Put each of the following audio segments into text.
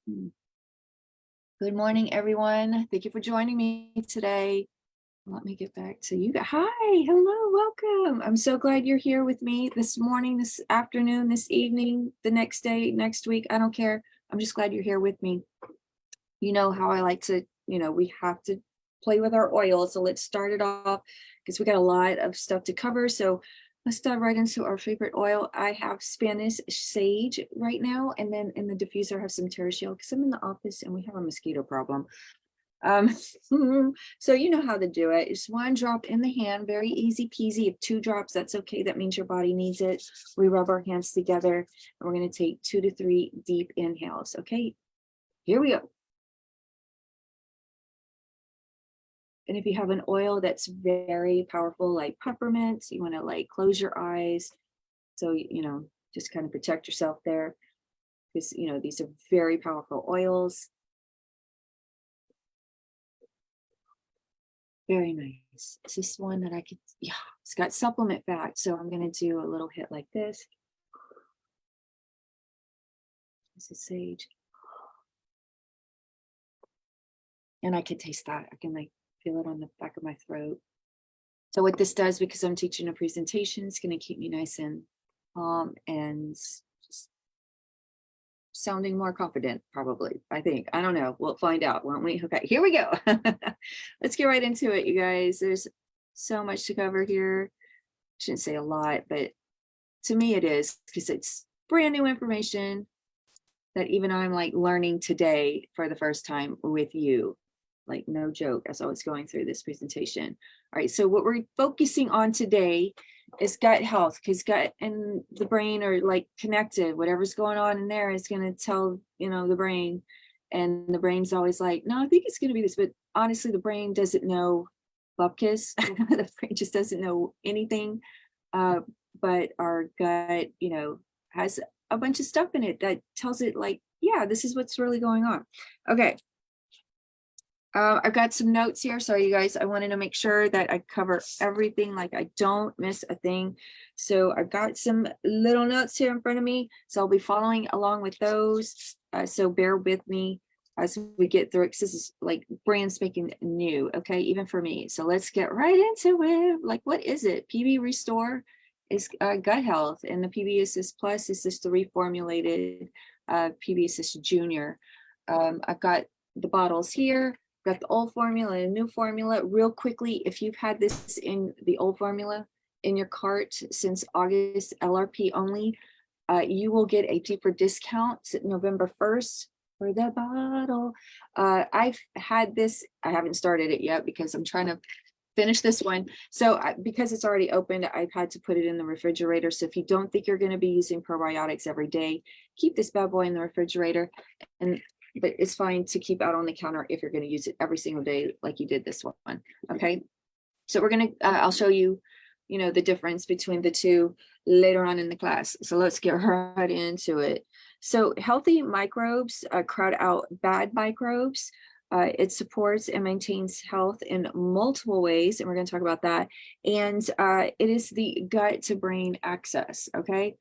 Good morning, everyone. Thank you for joining me today. Let me get back to you. Hi, hello, welcome. I'm so glad you're here with me this morning, this afternoon, this evening, the next day, next week. I don't care. I'm just glad you're here with me. You know how I like to, we have to play with our oil. So let's start it off because we got a lot of stuff to cover. So let's dive right into our favorite oil. I have Spanish sage right now, and then in the diffuser I have some tertiary because I'm in the office and we have a mosquito problem. Um, so you know how to do it. It's 1 drop in the hand, very easy peasy. If 2 drops, that's okay. That means your body needs it. We rub our hands together and we're going to take 2 to 3 deep inhales. Okay, here we go. And if you have an oil that's very powerful, like peppermint, you want to like close your eyes. So, just kind of protect yourself there because, these are very powerful oils. Very nice. It's this one that I could, it's got supplement fat. So I'm going to do a little hit like this. This is sage. And I could taste that. I can like feel it on the back of my throat. So what this does, because I'm teaching a presentation, it's going to keep me nice and calm and just sounding more confident, probably. I think. I don't know. We'll find out, won't we? Okay, here we go. Let's get right into it, you guys. There's so much to cover here. I shouldn't say a lot, but to me it is, because it's brand new information that even I'm like learning today for the first time with you. Like no joke, as I was going through this presentation. All right, so what we're focusing on today is gut health, because gut and the brain are like connected. Whatever's going on in there is going to tell, the brain, and the brain's always like, no, I think it's going to be this, but honestly, the brain doesn't know bupkis. The brain just doesn't know anything. But our gut, has a bunch of stuff in it that tells it like, yeah, this is what's really going on. Okay. I've got some notes here. Sorry, you guys, I wanted to make sure that I cover everything, like I don't miss a thing. So I've got some little notes here in front of me. So I'll be following along with those. So bear with me as we get through it, because this is like brand spanking new, okay, even for me. So let's get right into it. Like, what is it? PB Restore is gut health, and the PB Assist Plus is this the reformulated PB Assist Junior. I've got the bottles here. Got the old formula and a new formula. Real quickly, if you've had this in the old formula in your cart since August, LRP only, you will get a deeper discount November 1st for the bottle. I've had this, I haven't started it yet because I'm trying to finish this one. So because it's already opened, I've had to put it in the refrigerator. So if you don't think you're going to be using probiotics every day, keep this bad boy in the refrigerator. But it's fine to keep out on the counter if you're going to use it every single day like you did this one. Okay, so we're going to I'll show you the difference between the two later on in the class. So let's get right into it. So healthy microbes crowd out bad microbes. It supports and maintains health in multiple ways, and we're going to talk about that. And it is the gut to brain access. Okay,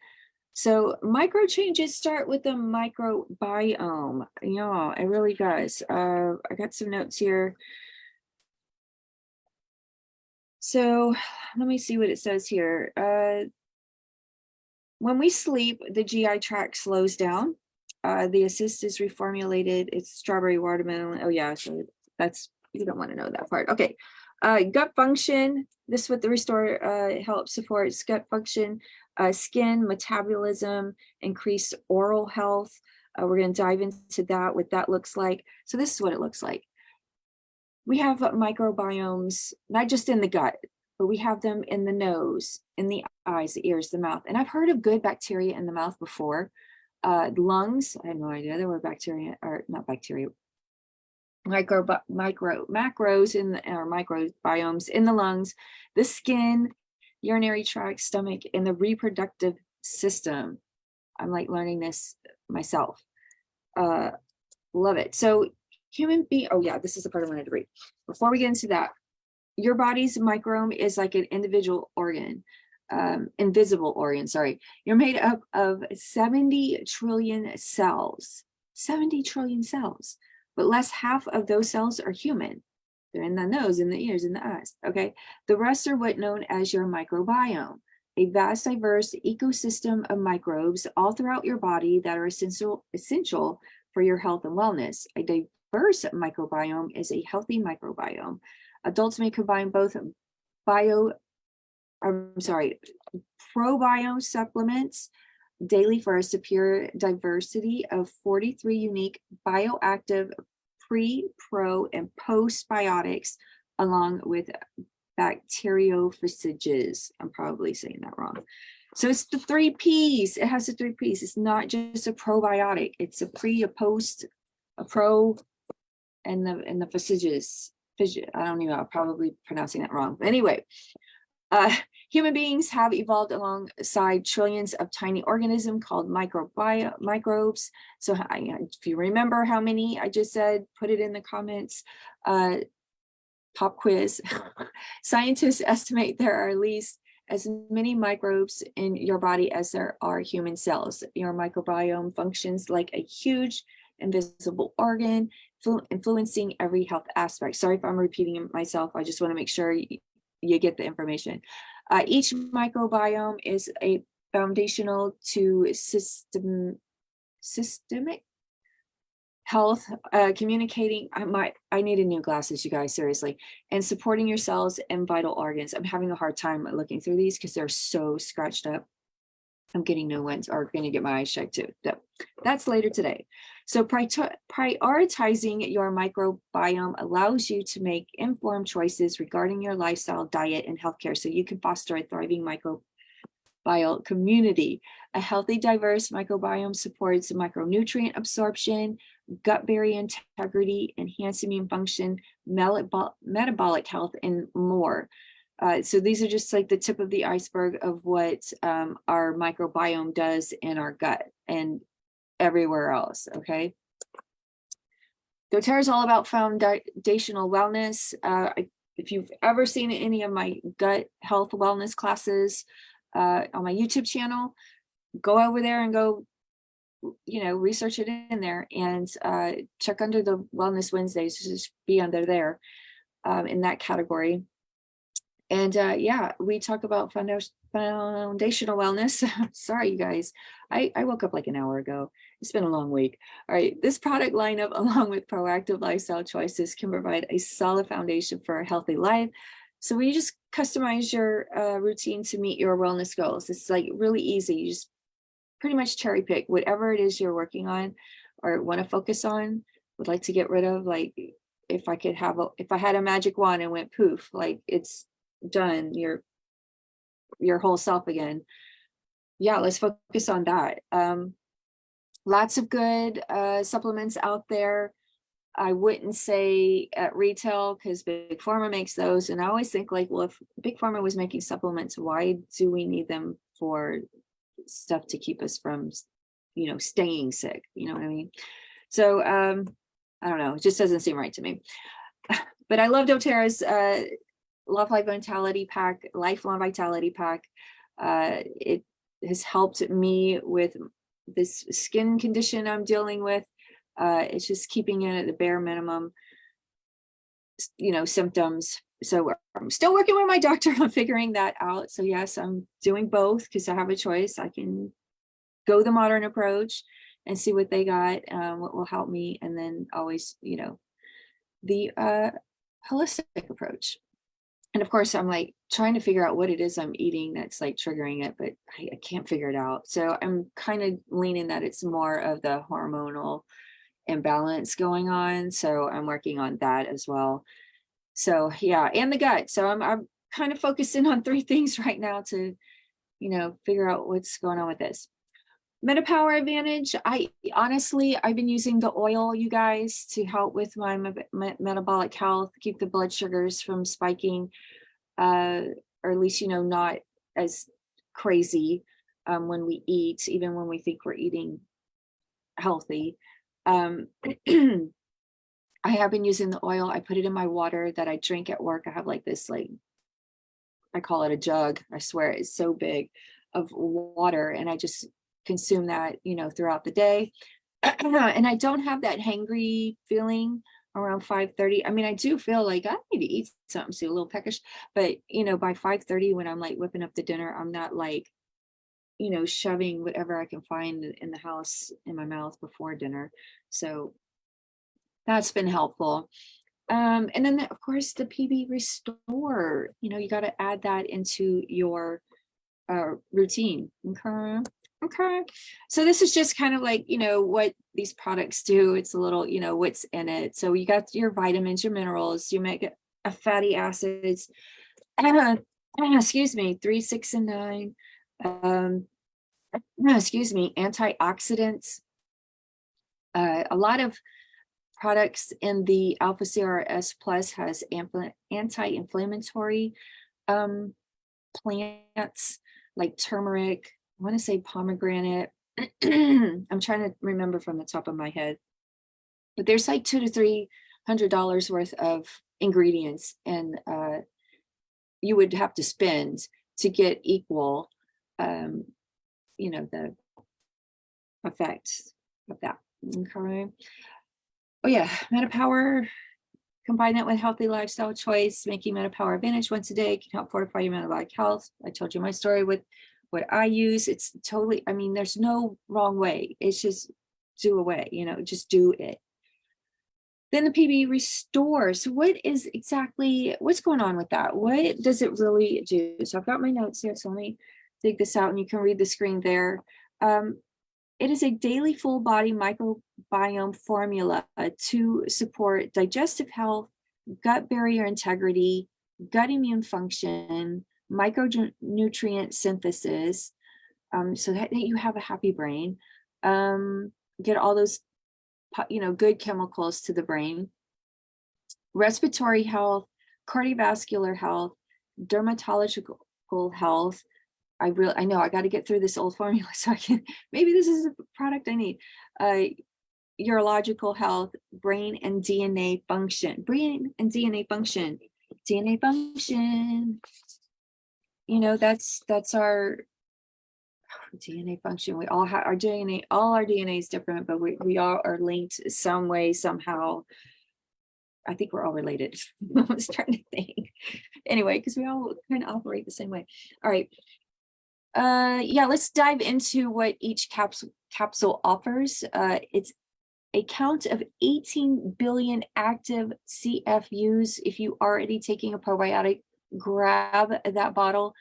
so micro changes start with the microbiome. Yeah, it really does. I got some notes here. So let me see what it says here. When we sleep, the GI tract slows down. The assist is reformulated. It's strawberry watermelon. Oh yeah, so that's, you don't want to know that part. Okay. Gut function. This is what the Restore helps supports gut function. Skin, metabolism, increased oral health. We're going to dive into that, what that looks like. So this is what it looks like. We have microbiomes, not just in the gut, but we have them in the nose, in the eyes, the ears, the mouth. And I've heard of good bacteria in the mouth before. Lungs, I had no idea there were bacteria, or not bacteria, macros in the, or microbiomes in the lungs, the skin, urinary tract, stomach, and the reproductive system. I'm like learning this myself. Love it. So human being, oh yeah, this is the part I wanted to read. Before we get into that, your body's microbiome is like an individual organ, invisible organ, sorry. You're made up of 70 trillion cells. 70 trillion cells, but less half of those cells are human. They're in the nose, in the ears, in the eyes, okay? The rest are what known as your microbiome, a vast, diverse ecosystem of microbes all throughout your body that are essential for your health and wellness. A diverse microbiome is a healthy microbiome. Adults may combine both probiome supplements daily for a superior diversity of 43 unique bioactive pre, pro, and postbiotics, along with bacteriophages. I'm probably saying that wrong. So it's the 3 Ps. It has the 3 Ps. It's not just a probiotic. It's a pre, a post, a pro, and the phages. I don't know. I'm probably pronouncing that wrong. But anyway, human beings have evolved alongside trillions of tiny organisms called microbes. So if you remember how many I just said, put it in the comments. Pop quiz. Scientists estimate there are at least as many microbes in your body as there are human cells. Your microbiome functions like a huge invisible organ, influencing every health aspect. Sorry if I'm repeating myself. I just want to make sure you get the information. Each microbiome is a foundational to systemic health, communicating. I needed new glasses, you guys, seriously, and supporting your cells and vital organs. I'm having a hard time looking through these because they're so scratched up. I'm getting new ones, or going to get my eyes checked too. That's later today. So prioritizing your microbiome allows you to make informed choices regarding your lifestyle, diet, and healthcare, so you can foster a thriving microbiome community. A healthy, diverse microbiome supports micronutrient absorption, gut barrier integrity, enhanced immune function, metabolic health, and more. So these are just like the tip of the iceberg of what our microbiome does in our gut and everywhere else, okay? doTERRA is all about foundational wellness. If you've ever seen any of my gut health wellness classes on my YouTube channel, go over there and go, research it in there and check under the Wellness Wednesdays, just be under there in that category. And yeah, we talk about foundational wellness. Sorry, you guys. I woke up like an hour ago. It's been a long week. All right, this product lineup, along with proactive lifestyle choices, can provide a solid foundation for a healthy life. So when you just customize your routine to meet your wellness goals, it's like really easy. You just pretty much cherry pick whatever it is you're working on or want to focus on, would like to get rid of. Like if I had a magic wand and went poof, like it's done, your whole self again. Yeah, let's focus on that. Lots of good supplements out there. I wouldn't say at retail because Big Pharma makes those. And I always think like, well, if Big Pharma was making supplements, why do we need them for stuff to keep us from, staying sick? You know what I mean? So I don't know. It just doesn't seem right to me. But I love doTERRA's Lifelong Vitality Pack, Lifelong Vitality Pack. It has helped me with this skin condition I'm dealing with. It's just keeping it at the bare minimum, symptoms. So I'm still working with my doctor on figuring that out. So yes, I'm doing both because I have a choice. I can go the modern approach and see what they got, what will help me. And then always, the holistic approach. And of course, I'm like trying to figure out what it is I'm eating that's like triggering it, but I can't figure it out. So I'm kind of leaning that it's more of the hormonal imbalance going on. So I'm working on that as well. So yeah, and the gut. So I'm kind of focusing on 3 things right now to, figure out what's going on with this. MetaPower Advantage. I've been using the oil, you guys, to help with my metabolic health, keep the blood sugars from spiking, or at least, not as crazy when we eat, even when we think we're eating healthy. I have been using the oil. I put it in my water that I drink at work. I have like this, I call it a jug. I swear it's so big of water. And I just consume that, throughout the day. and I don't have that hangry feeling around 5:30. I mean, I do feel like I need to eat something, so a little peckish, but by 5:30 when I'm like whipping up the dinner, I'm not like, shoving whatever I can find in the house in my mouth before dinner. So that's been helpful. And then of course the PB Restore, you got to add that into your routine. Okay. Okay. So this is just kind of like, what these products do. It's a little, what's in it. So you got your vitamins, your minerals, you make fatty acids, excuse me, 3, 6, and 9. Excuse me, antioxidants. A lot of products in the Alpha CRS Plus has anti-inflammatory plants like turmeric. I want to say pomegranate. I'm trying to remember from the top of my head, but there's like $200 to $300 worth of ingredients, and you would have to spend to get equal, the effects of that. Okay. Oh yeah, MetaPower. Combine that with healthy lifestyle choice, making MetaPower Advantage once a day can help fortify your metabolic health. I told you my story with what I use. It's totally, there's no wrong way. It's just do away, just do it. Then the PB Restore. So what's going on with that? What does it really do? So I've got my notes here. So let me dig this out and you can read the screen there. It is a daily full body microbiome formula to support digestive health, gut barrier integrity, gut immune function, micronutrient synthesis, so that you have a happy brain, get all those, good chemicals to the brain, respiratory health, cardiovascular health, dermatological health. I know I got to get through this old formula so I can, maybe this is the product I need. Urological health, brain and DNA function, DNA function. That's our DNA function. We all have our DNA, all our DNA is different, but we all are linked some way, somehow. I think we're all related. I was trying to think. Anyway, because we all kind of operate the same way. All right. Yeah, let's dive into what each capsule offers. It's a count of 18 billion active CFUs. If you are already taking a probiotic, grab that bottle,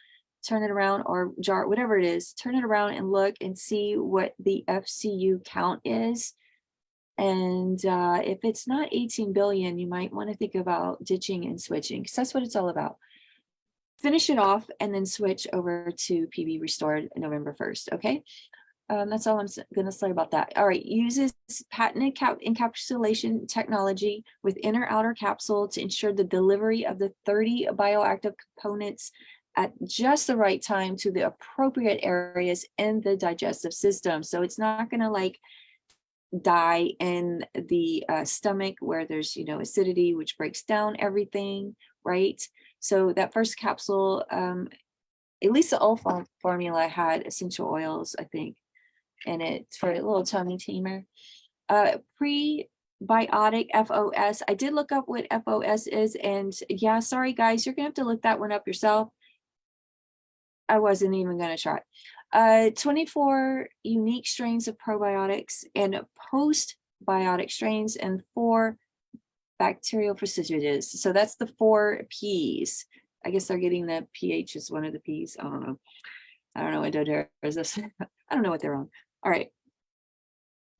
turn it around, or jar, whatever it is, turn it around and look and see what the FCU count is. And if it's not 18 billion, you might want to think about ditching and switching, because that's what it's all about. Finish it off and then switch over to PB Restored November 1st. Okay. That's all I'm going to say about that. All right. Uses patented encapsulation technology with inner outer capsule to ensure the delivery of the 30 bioactive components at just the right time to the appropriate areas in the digestive system. So it's not going to like die in the stomach where there's, acidity, which breaks down everything, right? So that first capsule, at least the old formula had essential oils, I think, in it for a little tummy tamer. Prebiotic FOS. I did look up what FOS is, and yeah, sorry guys, you're gonna have to look that one up yourself. I wasn't even gonna try. 24 unique strains of probiotics and postbiotic strains and 4 bacterial precipitators. So that's the 4 P's. I guess they're getting the pH is one of the P's. I don't know. I don't know what doTERRA is this. I don't know what they're on. All right.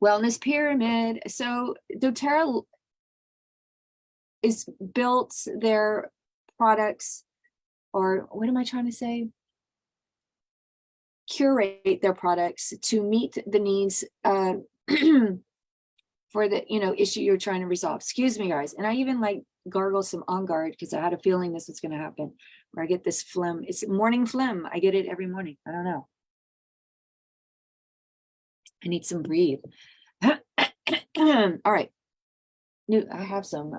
Wellness pyramid. So doTERRA is built their products, or what am I trying to say? Curate their products to meet the needs for the issue you're trying to resolve. Excuse me, guys. And I even like gargle some On Guard because I had a feeling this was going to happen, where I get this phlegm. It's morning phlegm. I get it every morning. I don't know. I need some breathe. All right. I have some.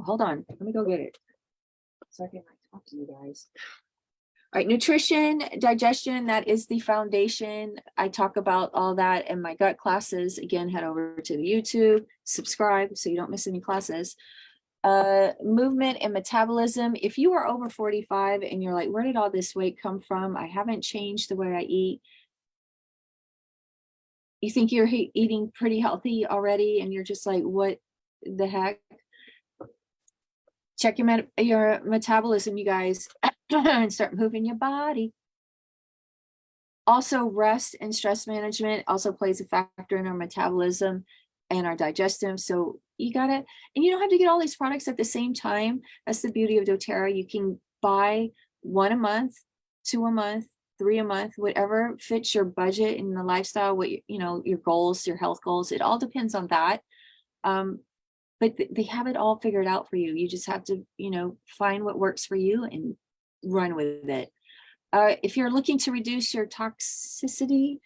Hold on. Let me go get it so I can talk to you guys. All right, nutrition, digestion, that is the foundation. I talk about all that in my gut classes. Again, head over to the YouTube, subscribe so you don't miss any classes. Movement and metabolism. If you are over 45 and you're like, where did all this weight come from? I haven't changed the way I eat. You think you're eating pretty healthy already and you're just like, what the heck? Check your metabolism, you guys, and start moving your body. Also, rest and stress management also plays a factor in our metabolism and our digestive. So you got it. And you don't have to get all these products at the same time. That's the beauty of doTERRA. You can buy 1 a month, 2 a month, 3 a month, whatever fits your budget and the lifestyle, what your goals, your health goals. It all depends on that. But they have it all figured out for you. You just have to, find what works for you and run with it. If you're looking to reduce your toxicity,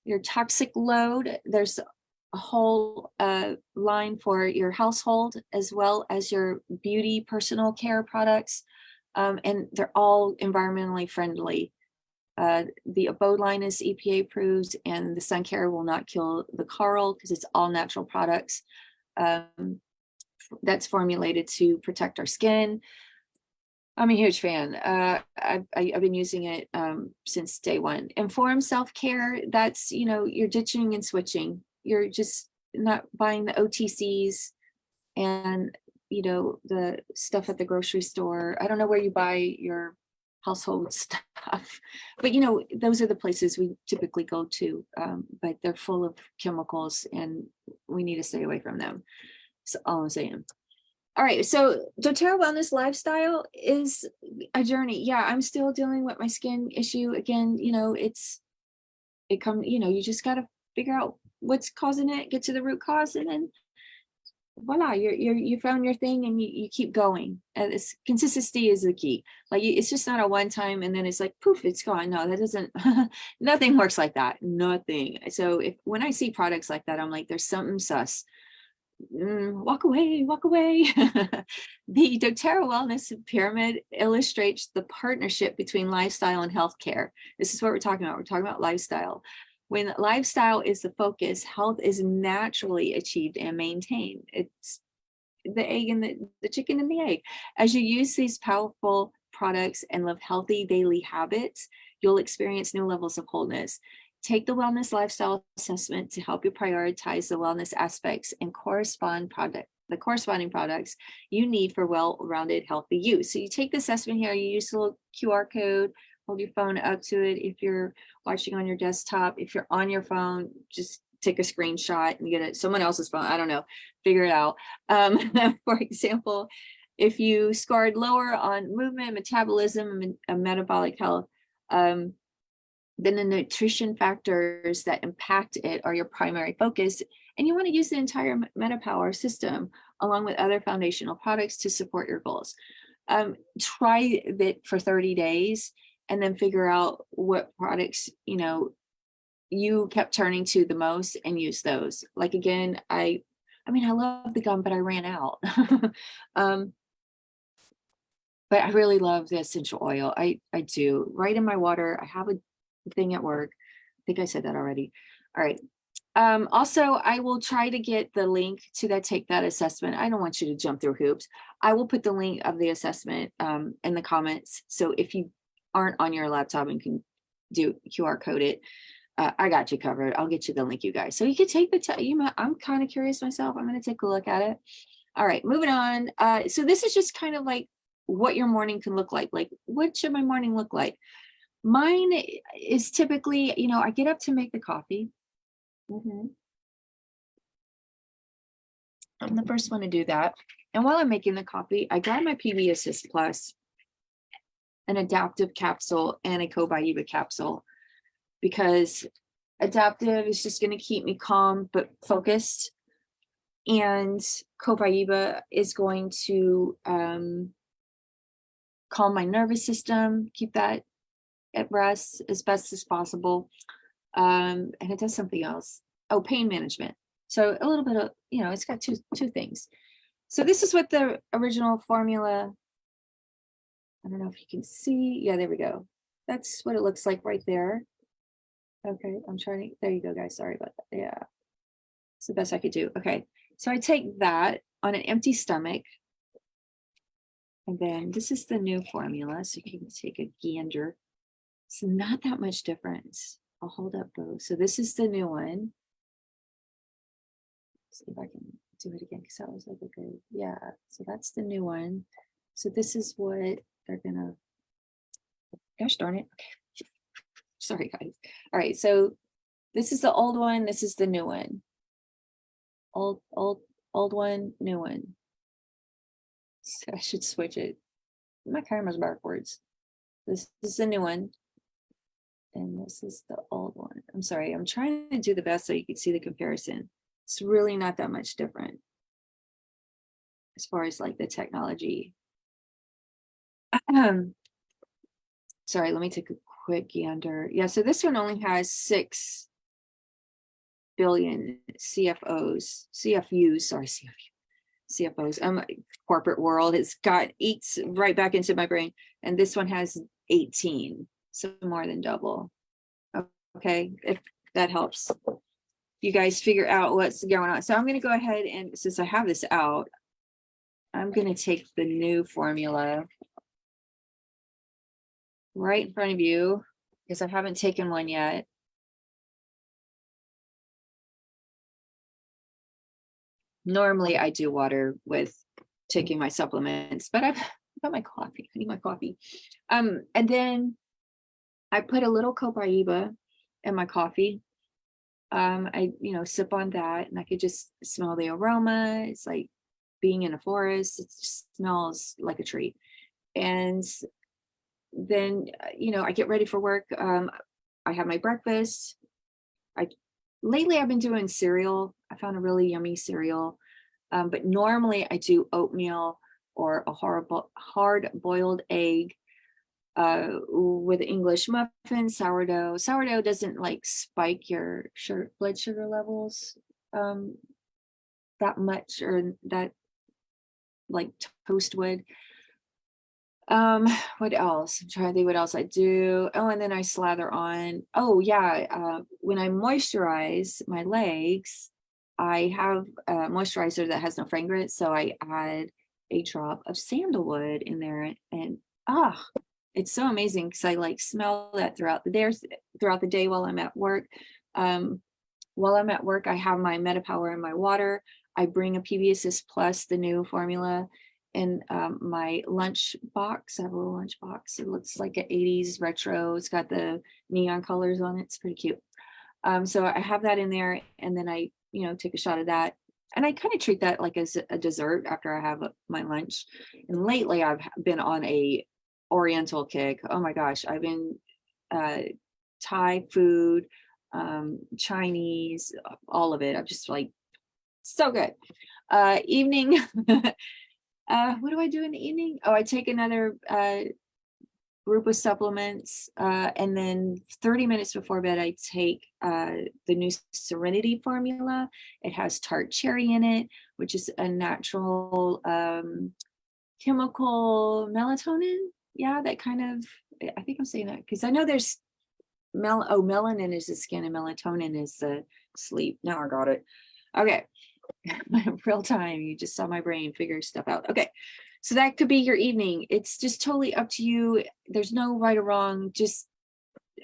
your toxic load, there's a whole line for your household as well as your beauty personal care products. And they're all environmentally friendly. The Abode line is EPA approved, and the sun care will not kill the coral because it's all natural products. That's formulated to protect our skin. I'm a huge fan. I've been using it since day one. Informed self-care, that's, you're ditching and switching. You're just not buying the OTCs and, the stuff at the grocery store. I don't know where you buy your household stuff, but, those are the places we typically go to, but they're full of chemicals and we need to stay away from them. That's all I'm saying. All right, so doTERRA Wellness Lifestyle is a journey. Yeah, I'm still dealing with my skin issue. Again, you just got to figure out what's causing it, get to the root cause, and then voila, you found your thing and you keep going. And consistency is the key. Like it's just not a one time and then it's like poof, it's gone. No, that doesn't. Nothing works like that. Nothing. So when I see products like that, I'm like, there's something sus. Walk away. The doTERRA Wellness Pyramid illustrates the partnership between lifestyle and healthcare. This is what we're talking about. We're talking about lifestyle. When lifestyle is the focus, health is naturally achieved and maintained. It's the egg and the chicken and the egg. As you use these powerful products and live healthy daily habits, you'll experience new levels of wholeness. Take the wellness lifestyle assessment to help you prioritize the wellness aspects and the corresponding products you need for well-rounded, healthy use. So you take the assessment here, you use the little QR code, hold your phone up to it. If you're watching on your desktop, if you're on your phone, just take a screenshot and get it. Someone else's phone, I don't know, figure it out. For example, if you scored lower on movement, metabolism, and metabolic health, then the nutrition factors that impact it are your primary focus, and you want to use the entire MetaPower system along with other foundational products to support your goals. Try it for 30 days and then figure out what products, you kept turning to the most and use those. Like, again, I love the gum, but I ran out. But I really love the essential oil. I do. Right in my water. I have a thing at work. I think I said that already. All right. Also, I will try to get the link to take that assessment. I don't want you to jump through hoops. I will put the link of the assessment in the comments. So if you aren't on your laptop and can do QR code it, I got you covered. I'll get you the link, you guys. So you can take the I'm kind of curious myself. I'm going to take a look at it. All right, moving on. So this is just kind of like what your morning can look like. Like, what should my morning look like? Mine is typically, I get up to make the coffee. I'm the first one to do that. And while I'm making the coffee, I grab my PB Assist Plus, an adaptive capsule, and a Cobaiba capsule, because adaptive is just going to keep me calm but focused. And Cobaiba is going to calm my nervous system, keep that at rest as best as possible. And it does something else. Oh, pain management. So a little bit of, it's got two things. So this is what the original formula, I don't know if you can see. Yeah, there we go. that's what it looks like right there. Okay, I'm trying to, there you go, guys. Sorry about that. Yeah, it's the best I could do. Okay, so I take that on an empty stomach. And then this is the new formula, so you can take a gander. It's not that much difference. I'll hold up both. So this is the new one. See if I can do it again because that was like a good, yeah. So that's the new one. So this is what they're gonna, gosh darn it. Okay. Sorry, guys. All right, so this is the old one, this is the new one. Old one, new one. So I should switch it. My camera's backwards. This is the new one. And this is the old one. I'm sorry, I'm trying to do the best so you can see the comparison. It's really not that much different as far as like the technology. Sorry, let me take a quick gander. Yeah, so this one only has 6 billion CFOs, CFUs, sorry, CFOs. Corporate world, eats right back into my brain. And this one has 18, so more than double. Okay, if that helps you guys figure out what's going on. So I'm going to go ahead and, since I have this out, I'm going to take the new formula right in front of you because I haven't taken one yet. Normally I do water with taking my supplements, but I've got my coffee. I need my coffee. And then I put a little copaiba in my coffee. I, sip on that and I could just smell the aroma. It's like being in a forest. It just smells like a treat. And then, I get ready for work. I have my breakfast. Lately I've been doing cereal. I found a really yummy cereal. But normally I do oatmeal or a hard-boiled egg with English muffin, sourdough. Sourdough doesn't like spike your blood sugar levels that much, or that like toast would. What else? I'm trying to think what else I do. Oh, and then I slather on. Oh yeah, when I moisturize my legs, I have a moisturizer that has no fragrance, so I add a drop of sandalwood in there, and it's so amazing because I like smell that throughout the day while I'm at work. While I'm at work, I have my MetaPower in my water. I bring a PB Assist Plus, the new formula, in my lunch box. I have a little lunch box. It looks like an 80s retro. It's got the neon colors on it. It's pretty cute. So I have that in there, and then I, take a shot of that. And I kind of treat that like as a dessert after I have my lunch. And lately I've been on a Oriental kick. Oh my gosh, I've been Thai food, Chinese, all of it. I'm just like, so good. Evening. What do I do in the evening? Oh, I take another group of supplements, and then 30 minutes before bed, I take the new Serenity formula. It has tart cherry in it, which is a natural chemical melatonin. Yeah, that kind of, I think I'm saying that because I know there's melanin is the skin and melatonin is the sleep. Now I got it. Okay. Real time. You just saw my brain figure stuff out. Okay. So that could be your evening. It's just totally up to you. There's no right or wrong. Just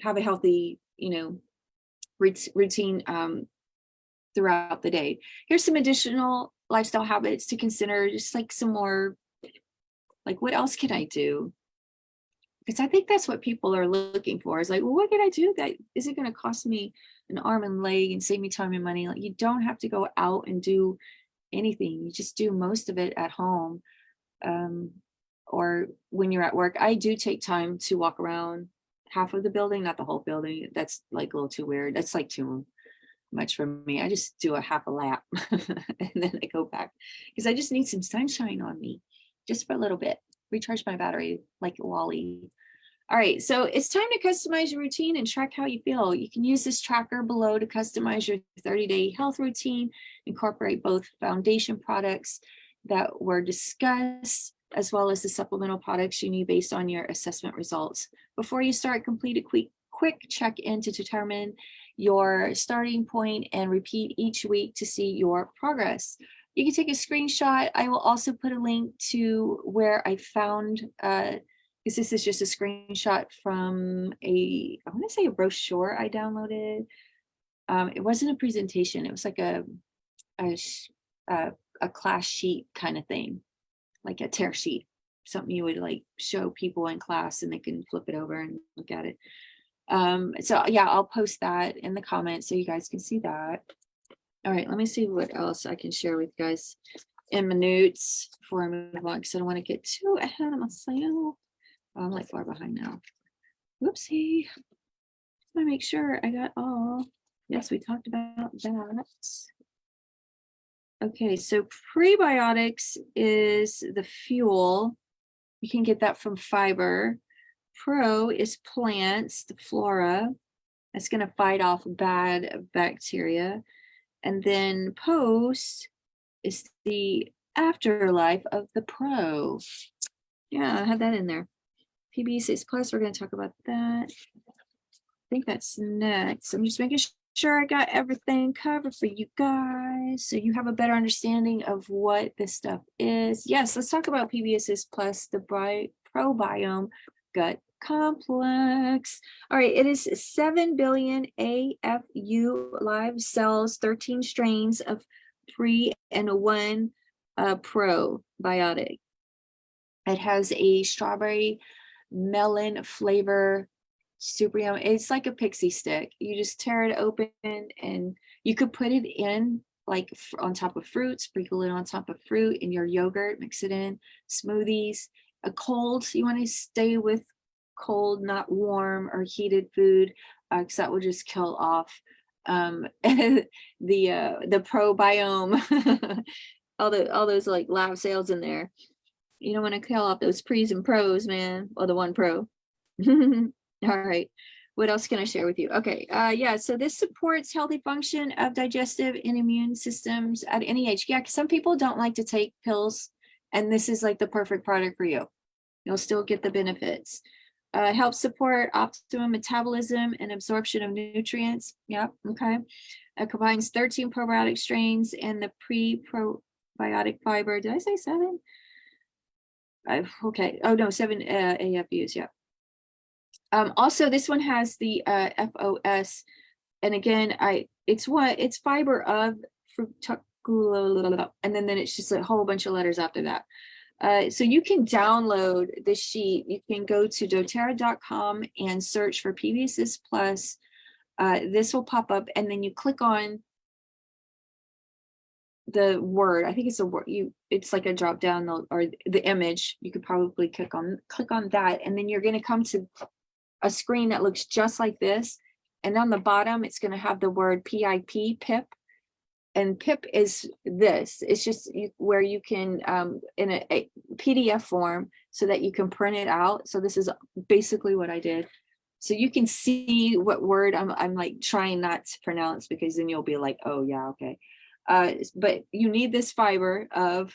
have a healthy, routine throughout the day. Here's some additional lifestyle habits to consider. Just like some more, like what else can I do? Because I think that's what people are looking for. Is like, well, what can I do that is it going to cost me an arm and leg and save me time and money? Like, you don't have to go out and do anything. You just do most of it at home. Or when you're at work. I do take time to walk around half of the building, not the whole building. That's like a little too weird. That's like too much for me. I just do a half a lap and then I go back because I just need some sunshine on me just for a little bit. Recharge my battery like Wally. All right, so it's time to customize your routine and track how you feel. You can use this tracker below to customize your 30-day health routine, incorporate both foundation products that were discussed as well as the supplemental products you need based on your assessment results. Before you start, complete a quick check-in to determine your starting point and repeat each week to see your progress. You can take a screenshot. I will also put a link to where I found, because this is just a screenshot from I want to say a brochure I downloaded. It wasn't a presentation. It was like a class sheet kind of thing, like a tear sheet, something you would like show people in class and they can flip it over and look at it. So yeah, I'll post that in the comments so you guys can see that. All right, let me see what else I can share with you guys in my notes before I move on, because I don't want to get too ahead of myself. Oh, I'm like far behind now. Whoopsie. I make sure I got all. Yes, we talked about that. Okay, so prebiotics is the fuel. You can get that from fiber. Pro is plants, the flora. That's going to fight off bad bacteria. And then post is the afterlife of the pro. Yeah, I had that in there. PB6 plus, we're going to talk about that. I think that's next. I'm just making sure I got everything covered for you guys so you have a better understanding of what this stuff is. Yes, let's talk about PBSS plus the probiome gut complex. All right, it is 7 billion AFU live cells, 13 strains of pre and 1 probiotic. It has a strawberry melon flavor. Super yummy. It's like a pixie stick. You just tear it open and you could put it in like on top of fruit, sprinkle it on top of fruit in your yogurt, mix it in, smoothies. A cold, you want to stay with cold, not warm or heated food, because that will just kill off the probiome, all those like lab cells in there. You don't want to kill off those pre's and pros, man, or the 1 pro. All right, what else can I share with you? Okay, yeah, so this supports healthy function of digestive and immune systems at any age. Yeah, because some people don't like to take pills, and this is like the perfect product for you. You'll still get the benefits. Helps support optimum metabolism and absorption of nutrients. Yep, okay. Combines 13 probiotic strains and the pre-probiotic fiber. Did I say 7? Okay, oh no, 7 AFUs, yeah. Also, this one has the FOS, and again, it's fiber of fructose, and then it's just a whole bunch of letters after that. So you can download the sheet. You can go to doTERRA.com and search for PBSS Plus. This will pop up, and then you click on the word. I think it's a word. It's like a drop down or the image. You could probably click on that, and then you're going to come to a screen that looks just like this, and on the bottom it's going to have the word PIP, and PIP is this. It's just where you can in a PDF form so that you can print it out. So this is basically what I did, so you can see what word I'm like trying not to pronounce, because then you'll be like, oh yeah, okay. But you need this fiber of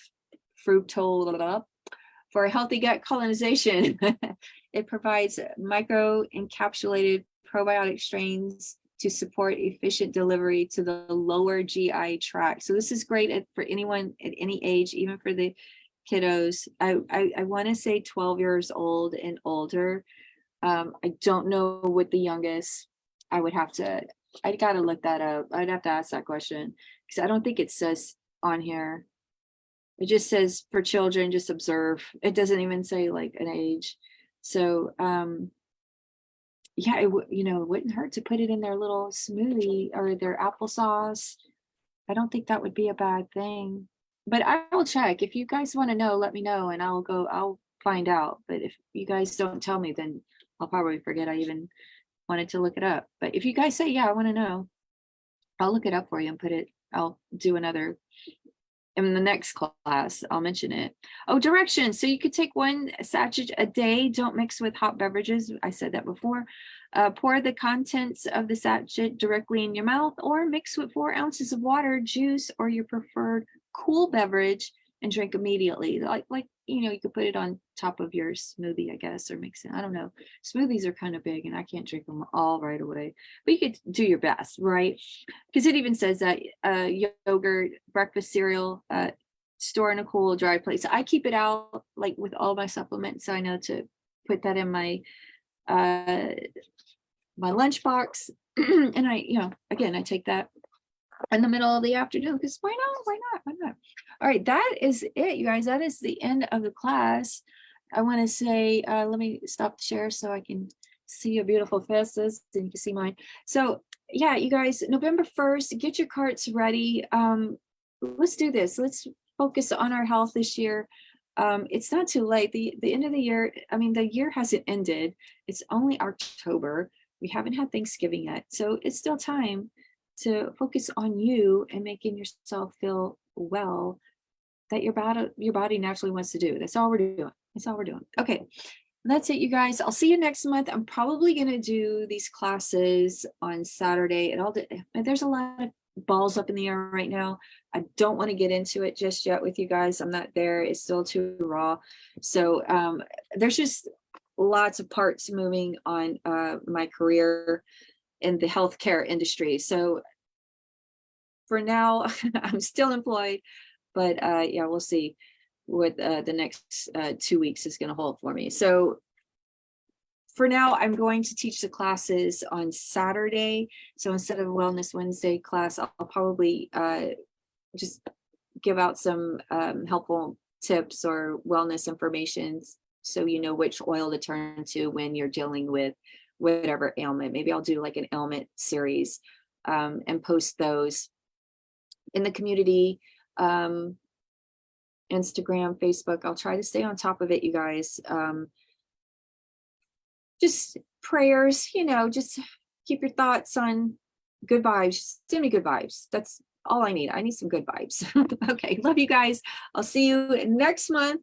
fructose for a healthy gut colonization. It provides micro-encapsulated probiotic strains to support efficient delivery to the lower GI tract. So this is great for anyone at any age, even for the kiddos. I want to say 12 years old and older. I don't know what the youngest. I got to look that up. I'd have to ask that question, because I don't think it says on here. It just says for children, just observe. It doesn't even say like an age. So yeah, it wouldn't hurt to put it in their little smoothie or their applesauce. I don't think that would be a bad thing. But I will check. If you guys want to know, let me know and I'll find out. But if you guys don't tell me, then I'll probably forget I even wanted to look it up. But if you guys say, yeah, I want to know, I'll look it up for you and I'll do another in the next class. I'll mention it. Oh, directions. So you could take 1 sachet a day. Don't mix with hot beverages. I said that before. Pour the contents of the sachet directly in your mouth, or mix with 4 ounces of water, juice, or your preferred cool beverage and drink immediately. Like you could put it on top of your smoothie, I guess, or mix it. I don't know. Smoothies are kind of big, and I can't drink them all right away. But you could do your best, right? Because it even says that yogurt, breakfast cereal, store in a cool, dry place. I keep it out like with all my supplements, so I know to put that in my my lunchbox. And again, I take that in the middle of the afternoon because why not? All right, that is it, you guys. That is the end of the class. I want to say, let me stop the share so I can see your beautiful faces and you can see mine. So yeah, you guys, November 1st, get your carts ready. Let's do this. Let's focus on our health this year. It's not too late. The end of the year, I mean, the year hasn't ended. It's only October. We haven't had Thanksgiving yet. So it's still time to focus on you and making yourself feel well, that your body naturally wants to do. That's all we're doing. That's all we're doing. Okay. That's it, you guys. I'll see you next month. I'm probably going to do these classes on Saturday. There's a lot of balls up in the air right now. I don't want to get into it just yet with you guys. I'm not there. It's still too raw. So there's just lots of parts moving on my career in the healthcare industry. So for now, I'm still employed, but yeah, we'll see what the next 2 weeks is going to hold for me. So for now, I'm going to teach the classes on Saturday. So instead of a Wellness Wednesday class, I'll probably just give out some helpful tips or wellness information so you know which oil to turn to when you're dealing with whatever ailment. Maybe I'll do like an ailment series and post those in the community, Instagram, Facebook. I'll try to stay on top of it, you guys. Just prayers, just keep your thoughts on good vibes. Just send me good vibes. That's all I need. I need some good vibes. Okay. Love you guys. I'll see you next month,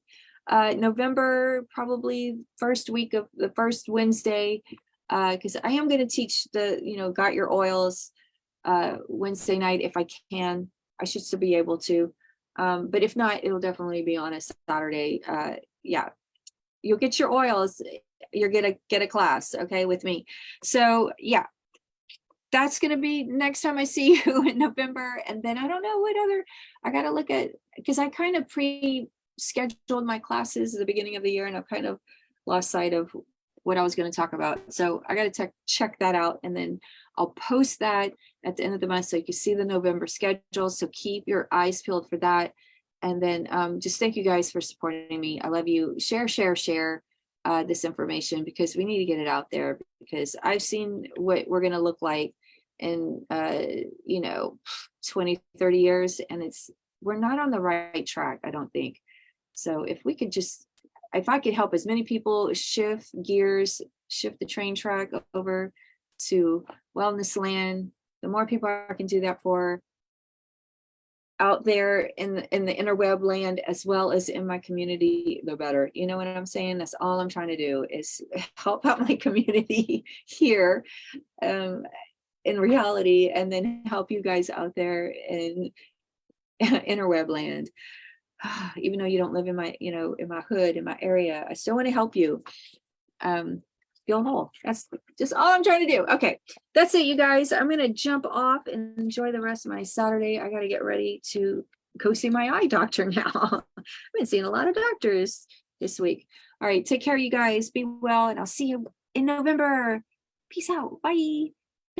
November, probably first week of the first Wednesday, because I am going to teach the, got your oils Wednesday night if I can. I should still be able to. But if not, it'll definitely be on a Saturday. Yeah. You'll get your oils. You're gonna get a class, okay, with me. So yeah, that's gonna be next time I see you in November. And then I don't know what other I gotta look at, because I kind of pre-scheduled my classes at the beginning of the year and I've kind of lost sight of what I was going to talk about. So I got to check that out, and then I'll post that at the end of the month so you can see the November schedule. So keep your eyes peeled for that. And then just thank you guys for supporting me. I love you. Share this information, because we need to get it out there, because I've seen what we're going to look like in 20, 30 years, and we're not on the right track, I don't think. So if I could help as many people shift gears, shift the train track over to wellness land, the more people I can do that for out there in the interweb land, as well as in my community, the better. You know what I'm saying? That's all I'm trying to do, is help out my community here in reality, and then help you guys out there in interweb land. Even though you don't live in my, in my hood, in my area, I still want to help you feel whole. That's just all I'm trying to do. Okay, that's it, you guys. I'm gonna jump off and enjoy the rest of my Saturday. I gotta get ready to go see my eye doctor now. I've been seeing a lot of doctors this week. All right, take care, you guys. Be well, and I'll see you in November. Peace out. Bye.